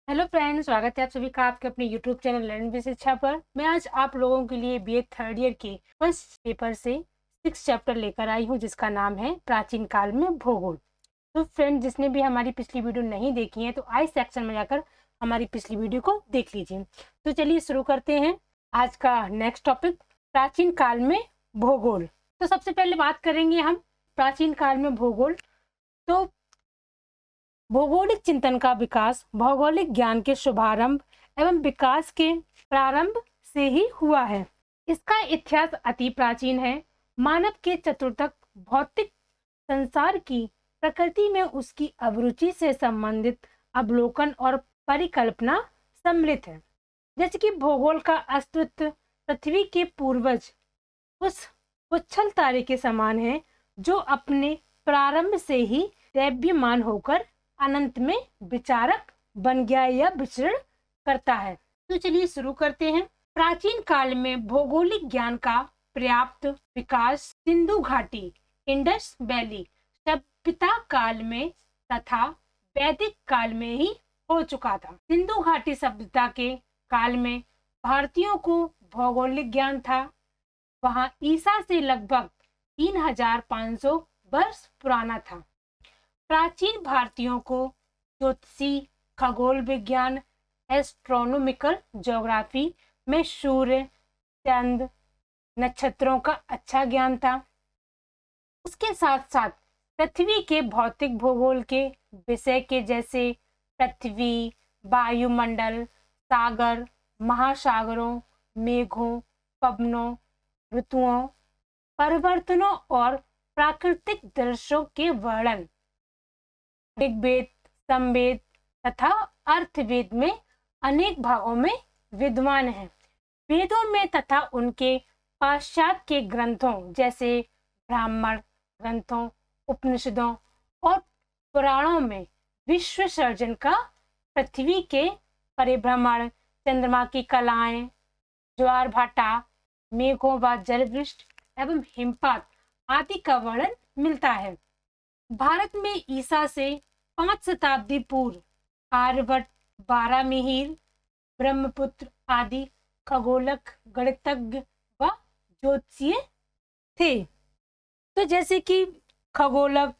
Hello friends, स्वागत है आप सभी का आपके अपने यूट्यूब चैनल लर्न विद शिक्षा पर। मैं आज आप लोगों के लिए बीए थर्ड ईयर के फर्स्ट पेपर से 6 चैप्टर लेकर आई हूँ, जिसका नाम है प्राचीन काल में भूगोल। तो फ्रेंड्स, जिसने भी हमारी पिछली वीडियो नहीं देखी है तो आई सेक्शन में जाकर हमारी पिछली वीडियो को देख लीजिए। तो चलिए शुरू करते हैं आज का नेक्स्ट टॉपिक, प्राचीन काल में भूगोल। तो सबसे पहले बात करेंगे हम प्राचीन काल में भूगोल। तो भौगोलिक चिंतन का विकास भौगोलिक ज्ञान के शुभारंभ एवं विकास के प्रारंभ से ही हुआ है। इसका इतिहास अति प्राचीन है। मानव के चतुर्थक भौतिक संसार की प्रकृति में उसकी अभिरुचि से संबंधित अवलोकन और परिकल्पना सम्मिलित है। जैसे कि भूगोल का अस्तित्व पृथ्वी के पूर्वज उस उच्छल तारे के समान है जो अपने प्रारंभ से ही दैव्यमान होकर अनंत में विचारक बन गया या विचरण करता है। तो चलिए शुरू करते हैं। प्राचीन काल में भौगोलिक ज्ञान का पर्याप्त विकास सिंधु घाटी, इंडस वैली सभ्यता काल में तथा वैदिक काल में ही हो चुका था। सिंधु घाटी सभ्यता के काल में भारतीयों को भौगोलिक ज्ञान था। वहां ईसा से लगभग 3500 वर्ष पुराना था। प्राचीन भारतीयों को ज्योतिषी, खगोल विज्ञान, एस्ट्रोनॉमिकल ज्योग्राफी में सूर्य, चंद्र, नक्षत्रों का अच्छा ज्ञान था। उसके साथ साथ पृथ्वी के भौतिक भूगोल के विषय के जैसे पृथ्वी, वायुमंडल, सागर, महासागरों, मेघों, पवनों, ऋतुओं, परिवर्तनों और प्राकृतिक दृश्यों के वर्णन ऋग्वेद, समवेद तथा अर्थवेद में अनेक भागों में विद्वान हैं। वेदों में तथा उनके पाश्चात्य के ग्रंथों जैसे ब्राह्मण ग्रंथों, उपनिषदों और पुराणों में विश्व सर्जन का, पृथ्वी के परिभ्रमण, चंद्रमा की कलाएं, ज्वार भाटा, मेघों व जलवृष्टि एवं हिमपात आदि का वर्णन मिलता है। भारत में ईसा से 5 शताब्दी पूर्व आर्यभट्ट, बारामिहिर, ब्रह्मपुत्र आदि खगोलक, गणितज्ञ व ज्योतिषी थे। तो जैसे कि खगोलक,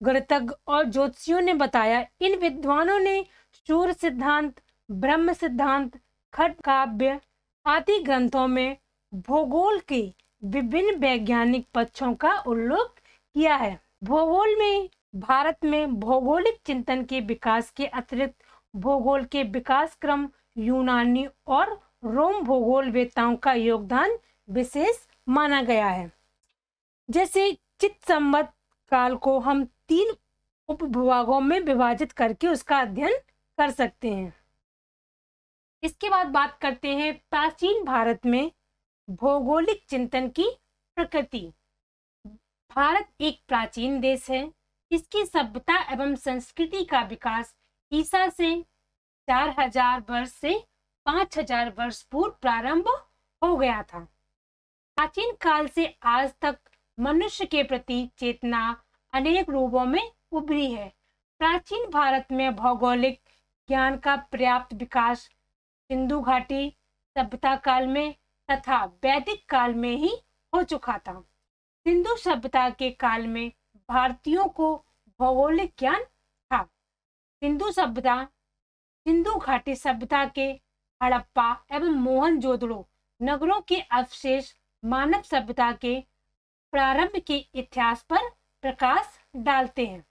गणितज्ञ और ज्योतिषियों ने बताया, इन विद्वानों ने सूर्य सिद्धांत, ब्रह्म सिद्धांत, खट काव्य आदि ग्रंथों में भूगोल के विभिन्न वैज्ञानिक पक्षों का उल्लेख किया है। भूगोल में भारत में भौगोलिक चिंतन के विकास के अतिरिक्त भूगोल के विकास क्रम यूनानी और रोम भूगोलवेत्ताओं का योगदान विशेष माना गया है। जैसे चित संवत काल को हम 3 उपभूभागों में विभाजित करके उसका अध्ययन कर सकते हैं। इसके बाद बात करते हैं प्राचीन भारत में भौगोलिक चिंतन की प्रकृति। भारत एक प्राचीन देश है। इसकी सभ्यता एवं संस्कृति का विकास ईसा से 4000 वर्ष से 5000 वर्ष पूर्व प्रारंभ हो गया था। प्राचीन काल से आज तक मनुष्य के प्रति चेतना अनेक रूपों में उभरी है। प्राचीन भारत में भौगोलिक ज्ञान का पर्याप्त विकास सिंधु घाटी सभ्यता काल में तथा वैदिक काल में ही हो चुका था। सिंधु सभ्यता के काल में भारतीयों को भौगोलिक ज्ञान था। सिंधु घाटी सभ्यता के हड़प्पा एवं मोहनजोदड़ो नगरों के अवशेष मानव सभ्यता के प्रारंभ के इतिहास पर प्रकाश डालते हैं।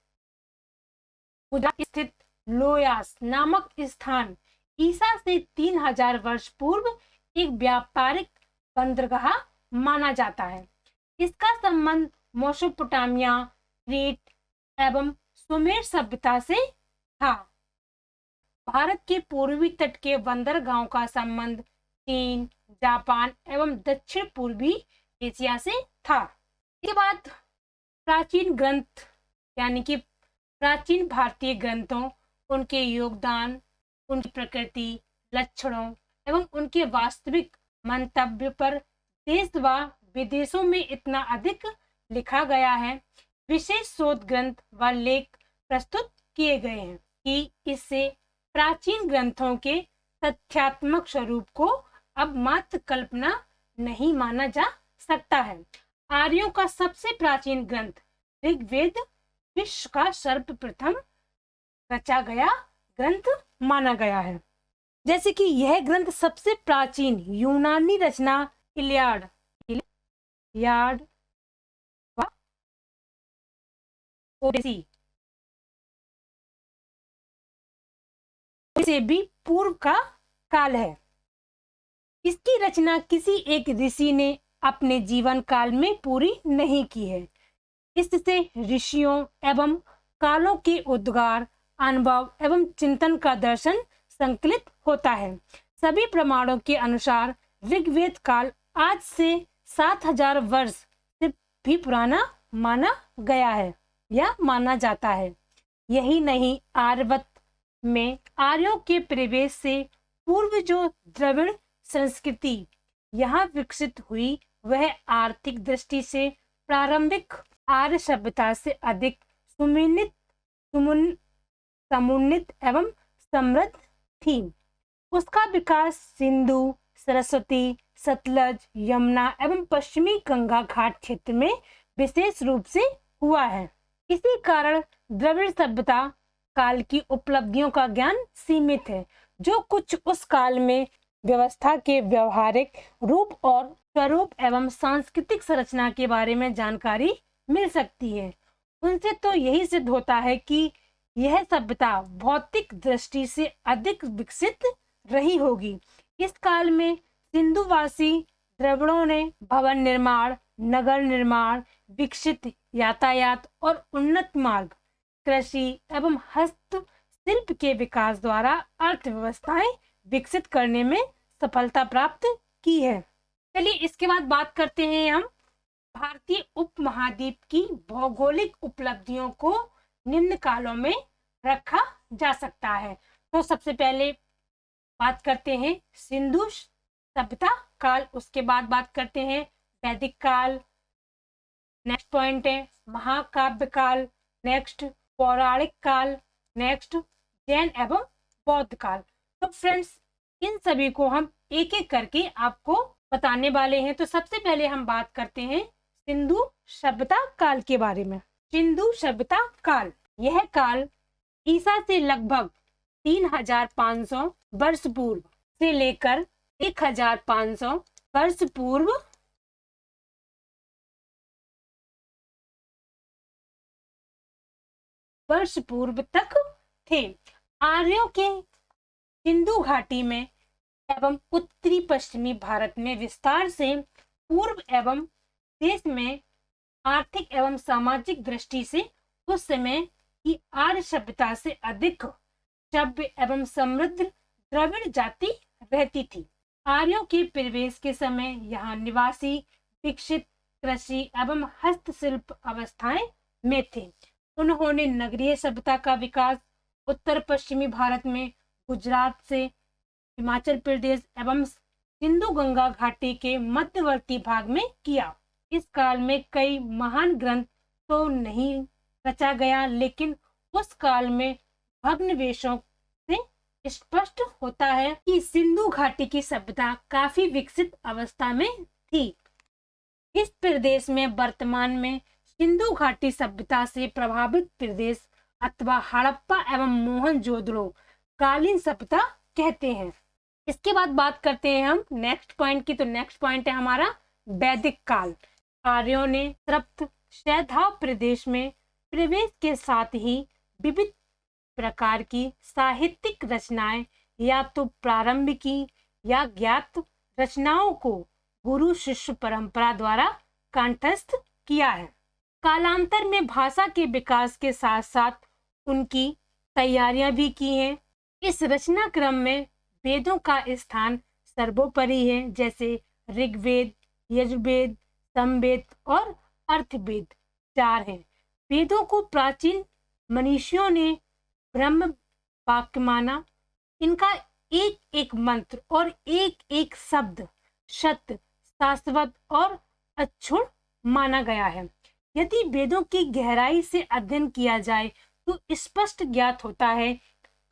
गुजरात स्थित लोयास नामक स्थान ईसा से 3000 वर्ष पूर्व एक व्यापारिक बंदरगाह माना जाता है। इसका संबंध मेसोपोटामिया, क्रीट एवं सुमेर सभ्यता से था। भारत के पूर्वी तट के बंदरगाहों का संबंध चीन, जापान एवं दक्षिण पूर्वी एशिया से था। इसके बाद प्राचीन ग्रंथ यानी कि प्राचीन भारतीय ग्रंथों, उनके योगदान, उनकी प्रकृति, लक्षणों एवं उनके वास्तविक मंतव्य पर देश व विदेशों में इतना अधिक लिखा गया है, विशेष शोध ग्रंथ व लेख प्रस्तुत किए गए हैं कि इससे प्राचीन ग्रंथों के तथ्यात्मक स्वरूप को अब मात्र कल्पना नहीं माना जा सकता है। आर्यों का सबसे प्राचीन ग्रंथ ऋग्वेद विश्व का सर्वप्रथम रचा गया ग्रंथ माना गया है। जैसे कि यह ग्रंथ सबसे प्राचीन यूनानी रचना इलियाड व ओडिसी से भी पूर्व का काल है। इसकी रचना किसी एक ऋषि ने अपने जीवन काल में पूरी नहीं की है। इससे ऋषियों एवं कालों के उद्गार, अनुभव एवं चिंतन का दर्शन संकलित होता है। सभी प्रमाणों के अनुसार ऋग्वेद काल आज से 7000 वर्ष से भी पुराना माना गया है या माना जाता है। यही नहीं, आर्यवत में आर्यों के प्रवेश से पूर्व जो द्रविड़ संस्कृति यहाँ विकसित हुई, वह आर्थिक दृष्टि से प्रारंभिक आर्य सभ्यता से अधिक समुन्नत एवं समृद्ध थी। उसका विकास सिंधु, सरस्वती, सतलज, यमुना एवं पश्चिमी गंगा घाट क्षेत्र में विशेष रूप से हुआ है। इसी कारण द्रविड़ सभ्यता काल की उपलब्धियों का ज्ञान सीमित है। जो कुछ उस काल में व्यवस्था के व्यवहारिक रूप और स्वरूप एवं सांस्कृतिक संरचना के बारे में जानकारी मिल सकती है, उनसे तो यही सिद्ध होता है कि यह सभ्यता भौतिक दृष्टि से अधिक विकसित रही होगी। इस काल में सिंधुवासी द्रविड़ों ने भवन निर्माण, नगर निर्माण, विकसित यातायात और उन्नत मार्ग, कृषि एवं हस्तशिल्प के विकास द्वारा अर्थव्यवस्थाएं विकसित करने में सफलता प्राप्त की है। चलिए इसके बाद बात करते हैं हम भारतीय उपमहाद्वीप की भौगोलिक उपलब्धियों को निम्न कालों में रखा जा सकता है। तो सबसे पहले बात करते हैं सिंधु सभ्यता काल, उसके बाद बात करते हैं वैदिक काल, नेक्स्ट पॉइंट है महाकाव्य काल, नेक्स्ट पौराणिक काल, नेक्स्ट जैन एवं बौद्ध काल। तो फ्रेंड्स, इन सभी को हम एक एक करके आपको बताने वाले हैं। तो सबसे पहले हम बात करते हैं सिंधु सभ्यता काल के बारे में। सिंधु सभ्यता काल, यह काल ईसा से लगभग 3500 वर्ष पूर्व से लेकर 1500 वर्ष पूर्व तक थे। आर्यों के सिंधु घाटी में एवं उत्तरी पश्चिमी भारत में विस्तार से पूर्व एवं देश में आर्थिक एवं सामाजिक दृष्टि से उस समय की आर्य सभ्यता से अधिक सभ्य एवं समृद्ध द्रविड़ जाति रहती थी। आर्यों के प्रवेश के समय यहाँ निवासी विकसित कृषि एवं हस्तशिल्प अवस्थाएं में थे। उन्होंने नगरीय सभ्यता का विकास उत्तर पश्चिमी भारत में गुजरात से हिमाचल प्रदेश एवं सिंधु गंगा घाटी के मध्यवर्ती भाग में किया। इस काल में कई महान ग्रंथ तो नहीं रचा गया, लेकिन उस काल में भग्नावशेषों से स्पष्ट होता है कि सिंधु घाटी की सभ्यता काफी विकसित अवस्था में थी। इस प्रदेश में वर्तमान में सिंधु घाटी सभ्यता से प्रभावित प्रदेश अथवा हड़प्पा एवं मोहनजोदड़ो कालीन सभ्यता कहते हैं। इसके बाद बात करते हैं हम नेक्स्ट पॉइंट की। तो नेक्स्ट पॉइंट है हमारा वैदिक काल। आर्यों ने तृप्त शैधाव प्रदेश में प्रवेश के साथ ही विविध प्रकार की साहित्यिक रचनाएं या तो प्रारंभ की या ज्ञात रचनाओं को गुरु शिष्य परंपरा द्वारा कंठस्थ किया है। कालांतर में भाषा के विकास के साथ साथ उनकी तैयारियां भी की हैं। इस रचना क्रम में वेदों का स्थान सर्वोपरि है, जैसे ऋग्वेद, यजुर्वेद, सामवेद और अर्थवेद 4 हैं। वेदों को प्राचीन मनीषियों ने ब्रह्म वाक्य माना। इनका एक एक मंत्र और एक एक शब्द सत्य, शाश्वत और अक्षुण माना गया है। यदि वेदों की गहराई से अध्ययन किया जाए तो स्पष्ट ज्ञात होता है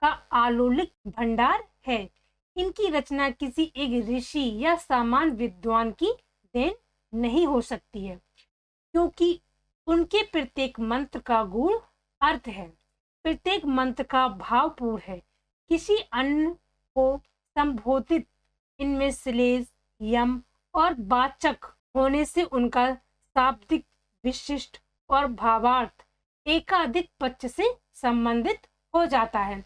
का आलोलिक भंडार है। इनकी रचना किसी एक ऋषि या सामान्य विद्वान की देन नहीं हो सकती है, क्योंकि उनके प्रत्येक मंत्र का गूढ़ अर्थ है, प्रत्येक मंत्र का भावपूर्ण है। किसी अन्य को संबोधित इनमें श्लेष, यम और वाचक होने से उनका शाब्दिक, विशिष्ट और भावार्थ एकाधिक पक्ष से संबंधित हो जाता है।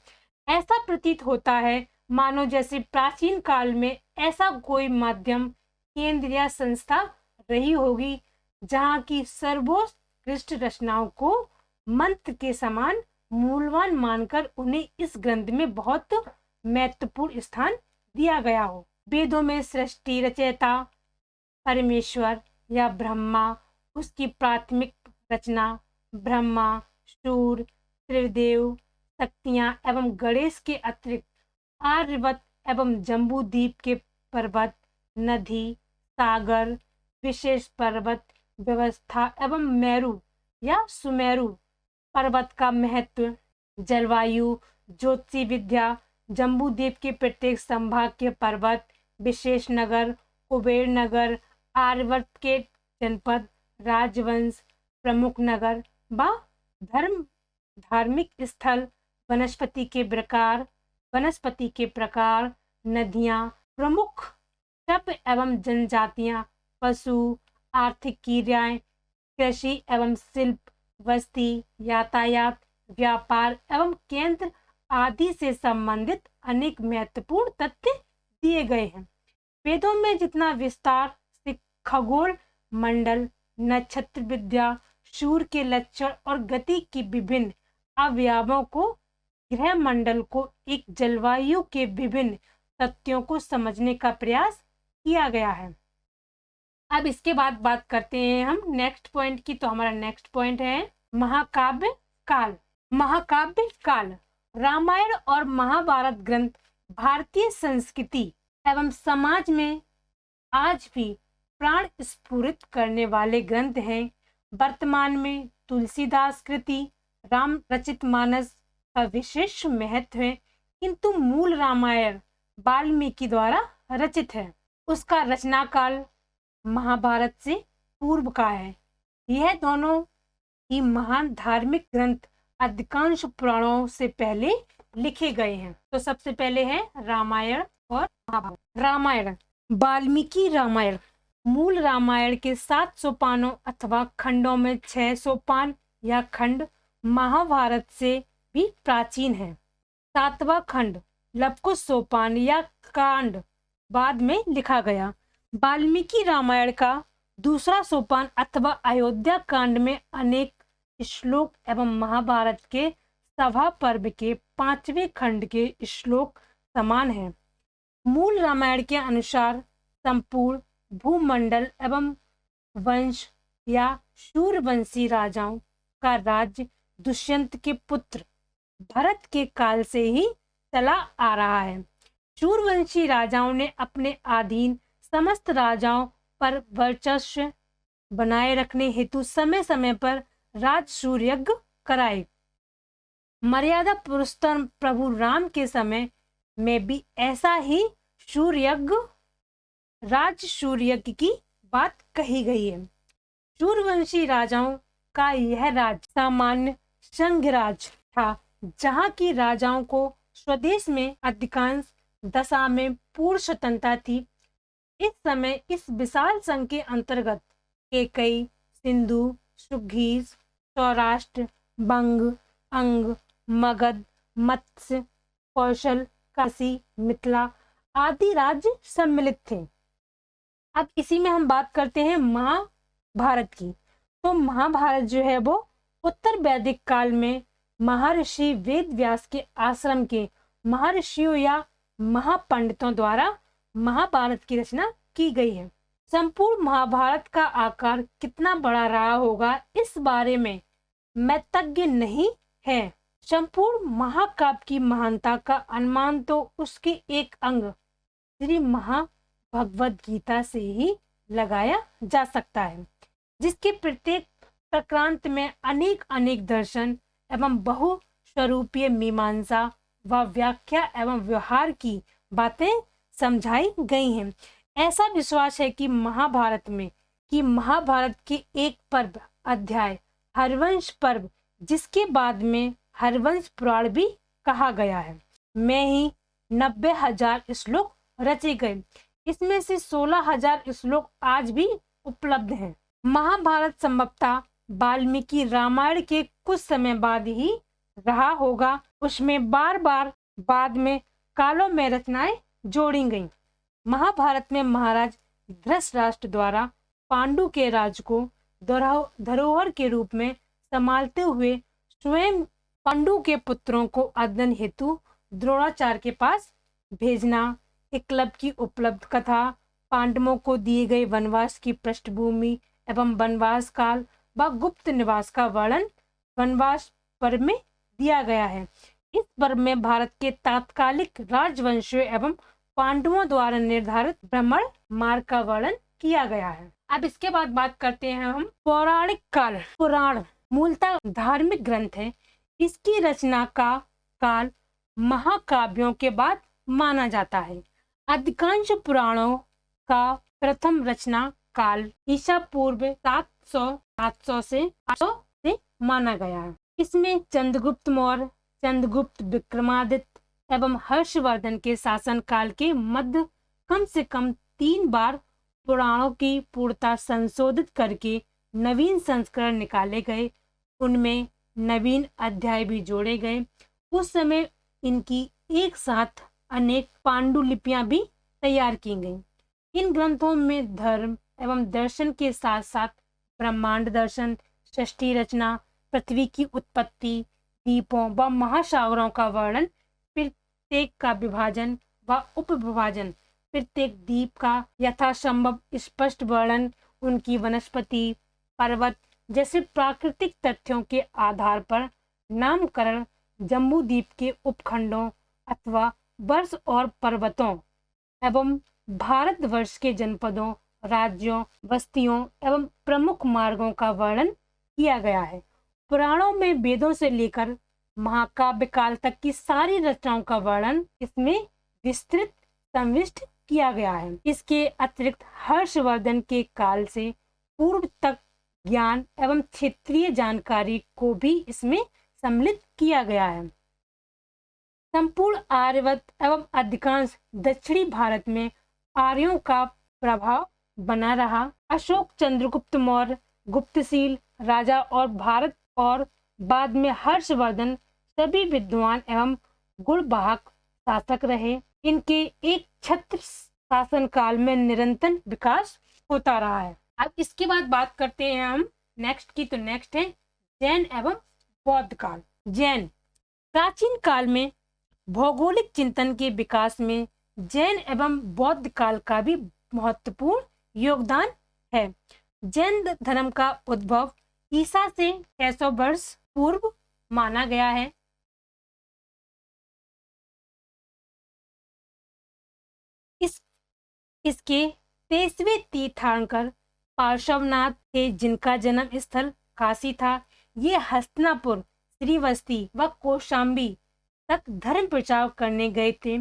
ऐसा प्रतीत होता है मानो जैसे प्राचीन काल में ऐसा कोई माध्यम केंद्र या संस्था रही होगी जहाँ की सर्वोत्कृष्ट रचनाओं को मंत्र के समान मूल्यवान मानकर उन्हें इस ग्रंथ में बहुत महत्वपूर्ण स्थान दिया गया हो। वेदों में सृष्टि रचयिता परमेश्वर या ब्रह्मा, उसकी प्राथमिक रचना ब्रह्मा, सूर्य, त्रिदेव, शक्तियां एवं गणेश के अतिरिक्त आर्यवत एवं जम्बूद्वीप के पर्वत, नदी, सागर, विशेष पर्वत व्यवस्था एवं मेरु या सुमेरु पर्वत का महत्व, जलवायु, ज्योतिषी विद्या, जम्बूद्वीप के प्रत्येक संभाग के पर्वत, विशेष नगर, कुबेर नगर, आर्यवर्त के जनपद, राजवंश, प्रमुख नगर व धार्मिक स्थल, वनस्पति के प्रकार, नदियां, प्रमुख शब्द एवं जनजातियां, पशु, आर्थिक क्रियाएं, कृषि एवं शिल्प, बस्ती, यातायात, व्यापार एवं केंद्र आदि से संबंधित अनेक महत्वपूर्ण तथ्य दिए गए हैं। वेदों में जितना विस्तार से खगोल मंडल, नक्षत्र विद्या, सूर्य के लक्षण और गति की विभिन्न अवयवों को, ग्रह मंडल को, एक जलवायु के विभिन्न तथ्यों को समझने का प्रयास किया गया है। अब इसके बाद बात करते हैं हम नेक्स्ट पॉइंट की। तो हमारा नेक्स्ट पॉइंट है महाकाव्य काल। महाकाव्य काल रामायण और महाभारत ग्रंथ भारतीय संस्कृति एवं समाज में आज भी प्राण स्फुरित करने वाले ग्रंथ हैं। वर्तमान में तुलसीदास कृति, राम रचित मानस का विशेष महत्व है, किंतु मूल रामायण वाल्मीकि द्वारा रचित है। उसका रचना काल महाभारत से पूर्व का है। यह दोनों ही महान धार्मिक ग्रंथ अधिकांश पुराणों से पहले लिखे गए हैं। तो सबसे पहले है रामायण और महाभारत। रामायण, वाल्मीकि रामायण मूल रामायण के 7 सोपानों अथवा खंडों में 6 सोपान या खंड महाभारत से भी प्राचीन है। 7वां खंड लवकुश सोपान या कांड बाद में लिखा गया। वाल्मीकि रामायण का दूसरा सोपान अथवा अयोध्या कांड में अनेक श्लोक एवं महाभारत के सभा पर्व के 5वें खंड के श्लोक समान है। मूल रामायण के अनुसार संपूर्ण भूमंडल एवं वंश या सूर्यवंशी राजाओं का राज्य दुष्यंत के पुत्र भरत के काल से ही चला आ रहा है। सूर्यवंशी राजाओं ने अपने अधीन समस्त राजाओं पर वर्चस्व बनाए रखने हेतु समय समय पर राजसूय यज्ञ कराए। मर्यादा पुरुषोत्तम प्रभु राम के समय में भी ऐसा ही सूर्य यज्ञ, राजसूय यज्ञ की बात कही गई है। सूर्यवंशी राजाओं का यह राज्य सामान्य संघराज था, जहाँ की राजाओं को स्वदेश में अधिकांश दशा में पूर्ण स्वतंत्रता थी। इस समय इस विशाल संघ के अंतर्गत केकई, सिंधु, सुघीर, सौराष्ट्र, बंग, अंग, मगध, मत्स्य, कौशल, काशी, मिथिला आदि राज्य सम्मिलित थे। अब इसी में हम बात करते हैं महाभारत की। तो महाभारत जो है वो उत्तर वैदिक काल में महर्षि वेद व्यास के आश्रम के महर्षियों या महापंडितों द्वारा महाभारत की रचना की गई है। संपूर्ण महाभारत का आकार कितना बड़ा रहा होगा इस बारे में मैत्तज्ञ नहीं है। संपूर्ण महाकाव्य की महानता का अनुमान तो उसके एक अंग श्री महाभगवत गीता से ही लगाया जा सकता है, जिसके प्रत्येक प्रक्रांत में अनेक अनेक दर्शन एवं बहुस्वरूपीय मीमांसा व व्याख्या एवं व्यवहार की बातें समझाई गई हैं। ऐसा विश्वास है कि महाभारत के एक पर्व अध्याय हरवंश पर्व, जिसके बाद में हरवंश पुराण भी कहा गया है, में ही 90,000 श्लोक रचे गए। इसमें से 16,000 श्लोक आज भी उपलब्ध हैं। महाभारत संभवतः वाल्मीकि रामायण के कुछ समय बाद ही रहा होगा। उसमें बार बार बाद में कालों में रचनाएं जोड़ी गईं। महाभारत में महाराज धृतराष्ट्र द्वारा पांडु के राज को धरोहर के रूप में संभालते हुए स्वयं पांडु के पुत्रों को अध्ययन हेतु द्रोणाचार्य के पास भेजना, एकलव्य की उपलब्ध कथा, पांडवों को दिए गए वनवास की पृष्ठभूमि एवं वनवास काल व गुप्त निवास का वर्णन वनवास पर्व में दिया गया है। इस पर्व में भारत के तात्कालिक राजवंशियों एवं पांडवों द्वारा निर्धारित भ्रमण मार्ग का वर्णन किया गया है। अब इसके बाद बात करते हैं हम पौराणिक काल। पुराण मूलतः धार्मिक ग्रंथ है। इसकी रचना का काल महाकाव्यों के बाद माना जाता है। अधिकांश पुराणों का प्रथम रचना काल ईसा पूर्व 700 से 800 से माना गया है। इसमें चंद्रगुप्त मौर्य, चंद्रगुप्त विक्रमादित्य एवं हर्षवर्धन के शासन काल के मध्य कम से कम 3 बार पुराणों की पूर्णता संशोधित करके नवीन संस्करण निकाले गए। उनमें नवीन अध्याय भी जोड़े गए। उस समय इनकी एक साथ अनेक पांडुलिपियां भी तैयार की गईं। इन ग्रंथों में धर्म एवं दर्शन के साथ साथ ब्रह्मांड दर्शन, सृष्टि रचना, पृथ्वी की उत्पत्ति, द्वीपों व महासागरों का वर्णन, प्रत्येक का विभाजन व उपविभाजन, प्रत्येक द्वीप का यथासंभव स्पष्ट वर्णन, उनकी वनस्पति, पर्वत जैसे प्राकृतिक तथ्यों के आधार पर नामकरण, जम्बू द्वीप के उपखंडों अथवा वर्ष और पर्वतों एवं भारतवर्ष के जनपदों, राज्यों, बस्तियों एवं प्रमुख मार्गों का वर्णन किया गया है। पुराणों में वेदों से लेकर महाकाव्य काल तक की सारी रचनाओं का वर्णन इसमें विस्तृत संविष्ट किया गया है। इसके अतिरिक्त हर्षवर्धन के काल से पूर्व तक ज्ञान एवं क्षेत्रीय जानकारी को भी इसमें सम्मिलित किया गया है। संपूर्ण आर्यवत एवं अधिकांश दक्षिणी भारत में आर्यों का प्रभाव बना रहा। अशोक, चंद्रगुप्त मौर्य, गुप्तशील राजा और भारत और बाद में हर्षवर्धन सभी विद्वान एवं गुणवाहक शासक रहे। इनके एक छत्र शासन काल में निरंतर विकास होता रहा है। अब इसके बाद बात करते हैं हम नेक्स्ट की, तो नेक्स्ट है जैन एवं बौद्ध काल। जैन प्राचीन काल में भौगोलिक चिंतन के विकास में जैन एवं बौद्ध काल का भी महत्वपूर्ण योगदान है। जैन धर्म का उद्भव ईसा से 600 वर्ष पूर्व माना गया है। इसके 23वें तीर्थंकर पार्श्वनाथ थे, जिनका जन्म स्थल काशी था। ये हस्तिनापुर, श्रीवस्ती व कौशाम्बी तक धर्म प्रचार करने गए थे।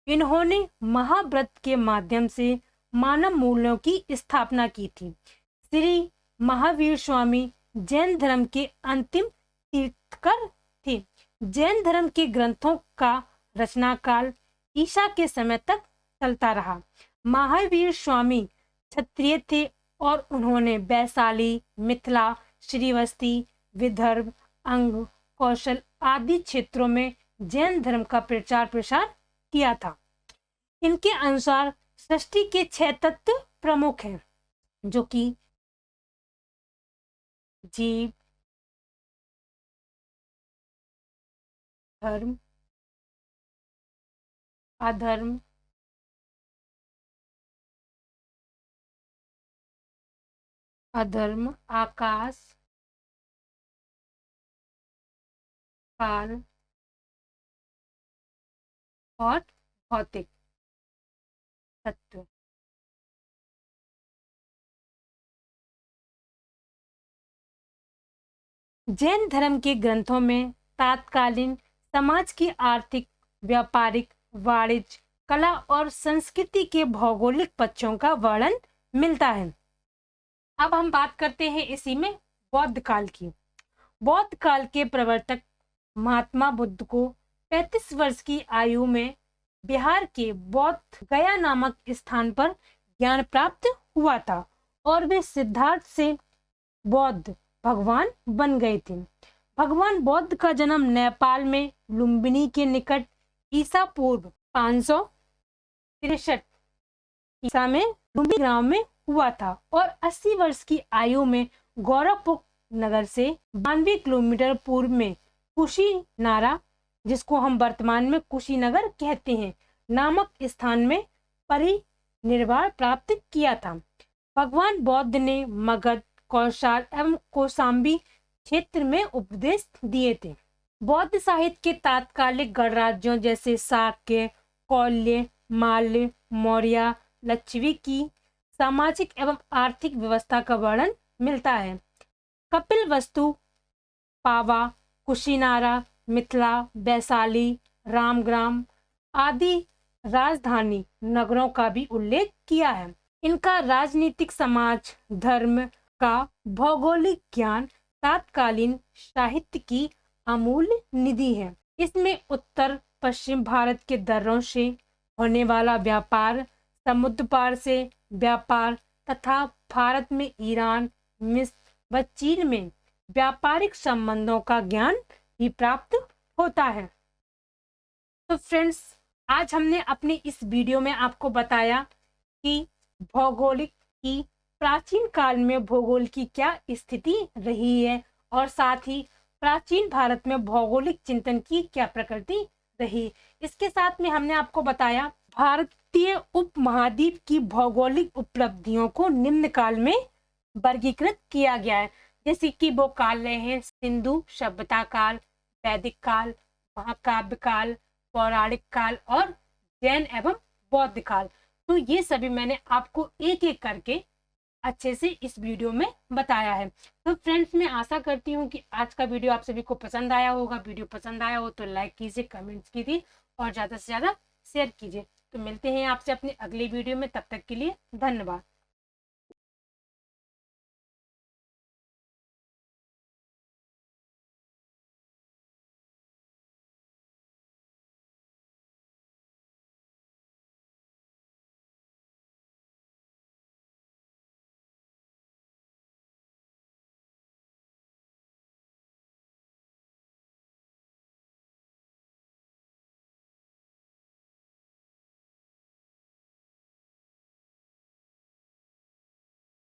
इन्होंने महाव्रत के माध्यम से मानव मूल्यों की स्थापना की थी। श्री महावीर स्वामी जैन धर्म के अंतिम तीर्थंकर थे। जैन धर्म के ग्रंथों का रचना काल ईसा के समय तक चलता रहा। महावीर स्वामी क्षत्रिय थे और उन्होंने वैशाली, मिथिला, श्रीवस्ती, विदर्भ, अंग, कौशल आदि क्षेत्रों में जैन धर्म का प्रचार प्रसार किया था। इनके अनुसार सृष्टि के 6 तत्व प्रमुख हैं, जो कि जीव, धर्म, अधर्म, आकाश, काल और भौतिक तत्व। जैन धर्म के ग्रंथों में तत्कालीन समाज की आर्थिक व्यापारिक, वाणिज्य, कला और संस्कृति के भौगोलिक पक्षों का वर्णन मिलता है। अब हम बात करते हैं इसी में बौद्ध काल की। बौद्ध काल के प्रवर्तक महात्मा बुद्ध को 35 वर्ष की आयु में बिहार के बौद्ध गया नामक स्थान पर ज्ञान प्राप्त हुआ था और वे सिद्धार्थ से बौद्ध भगवान बन गए थे। भगवान बौद्ध का जन्म नेपाल में लुम्बिनी के निकट ईसा पूर्व 563 ईसा में लुम्बिनी ग्राम में हुआ था और 80 वर्ष की आयु में गौरवपुर नगर से 92 किलोमीटर पूर्व में कुशीनारा, जिसको हम वर्तमान में कुशीनगर कहते हैं, नामक स्थान में परिनिर्वाण प्राप्त किया था। भगवान बौद्ध ने मगध, कौशल एवं कौशाम्बी क्षेत्र में उपदेश दिए थे। बौद्ध साहित्य के तात्कालिक गणराज्यों जैसे शाक्य, कौल्य, माल्य, मौर्य, लक्षवी की सामाजिक एवं आर्थिक व्यवस्था का वर्णन मिलता है। कपिलवस्तु, पावा, कुशीनारा, मिथिला, वैशाली, रामग्राम आदि राजधानी नगरों का भी उल्लेख किया है। इनका राजनीतिक, समाज, धर्म का भौगोलिक ज्ञान तत्कालीन साहित्य की अमूल्य निधि है। इसमें उत्तर पश्चिम भारत के दर्रों से होने वाला व्यापार, समुद्र पार से व्यापार तथा भारत में ईरान, मिस्र व चीन में व्यापारिक संबंधों का ज्ञान भी प्राप्त होता है। तो फ्रेंड्स, आज हमने अपने इस वीडियो में आपको बताया कि भौगोलिक की प्राचीन काल में भूगोल की क्या स्थिति रही है और साथ ही प्राचीन भारत में भौगोलिक चिंतन की क्या प्रकृति रही। इसके साथ में हमने आपको बताया भारतीय उपमहाद्वीप की भौगोलिक उपलब्धियों को निम्न काल में वर्गीकृत किया गया है, जैसे कि वो काल रहे हैं सिंधु सभ्यता काल, वैदिक काल, महाकाव्य काल, पौराणिक काल और जैन एवं बौद्ध काल। तो ये सभी मैंने आपको एक एक करके अच्छे से इस वीडियो में बताया है। तो फ्रेंड्स, मैं आशा करती हूँ कि आज का वीडियो आप सभी को पसंद आया होगा। वीडियो पसंद आया हो तो लाइक कीजिए, कमेंट्स कीजिए और ज़्यादा से ज़्यादा शेयर कीजिए। तो मिलते हैं आपसे अपने अगले वीडियो में, तब तक के लिए धन्यवाद।